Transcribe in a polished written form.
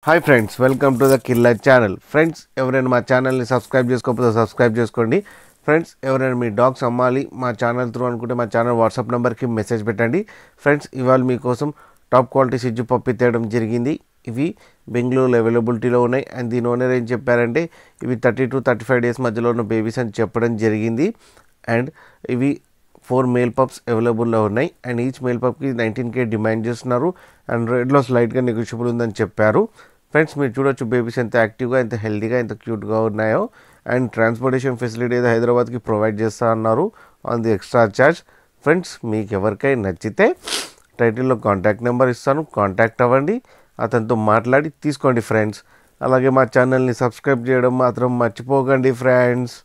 Hi friends, welcome to the killer channel. Friends, ఎవరైనా మా ఛానల్ని సబ్స్క్రైబ్ చేసుకోకపోతే సబ్స్క్రైబ్ చేసుకోండి. ఫ్రెండ్స్, ఎవరైనా మీ డాగ్స్ అమ్మాలి మా ఛానల్ త్రూ అనుకుంటే మా ఛానల్ వాట్సాప్ నెంబర్కి మెసేజ్ పెట్టండి. ఫ్రెండ్స్, ఇవాళ మీకోసం టాప్ క్వాలిటీ సిజ్జు పప్పి తేయడం జరిగింది. ఇవి బెంగళూరులో అవైలబిలిటీలో ఉన్నాయి. అండ్ దీని ఓనర్ ఏం చెప్పారంటే ఇవి 30 to 35 డేస్ మధ్యలో ఉన్న బేబీస్ అని చెప్పడం జరిగింది. అండ్ ఇవి 4 మేల్ పప్స్ అవైలబుల్లో ఉన్నాయి. అండ్ ఈచ్ మేల్ పప్కి 19K డిమాండ్ చేస్తున్నారు. అండ్ రేట్లో స్లైట్గా నెగోషియబుల్ ఉందని చెప్పారు. ఫ్రెండ్స్, మీరు చూడొచ్చు బేబీస్ ఎంత యాక్టివ్గా, ఎంత హెల్తీగా, ఎంత క్యూట్గా ఉన్నాయో. అండ్ ట్రాన్స్పోర్టేషన్ ఫెసిలిటీ అయితే హైదరాబాద్కి ప్రొవైడ్ చేస్తా అన్నారు on the extra charge. Friends, మీకు ఎవరికైనా నచ్చితే టైటిల్లో కాంటాక్ట్ నెంబర్ ఇస్తాను, కాంటాక్ట్ అవ్వండి, అతనితో మాట్లాడి తీసుకోండి ఫ్రెండ్స్. అలాగే మా ఛానల్ని సబ్స్క్రైబ్ చేయడం మాత్రం మర్చిపోకండి ఫ్రెండ్స్.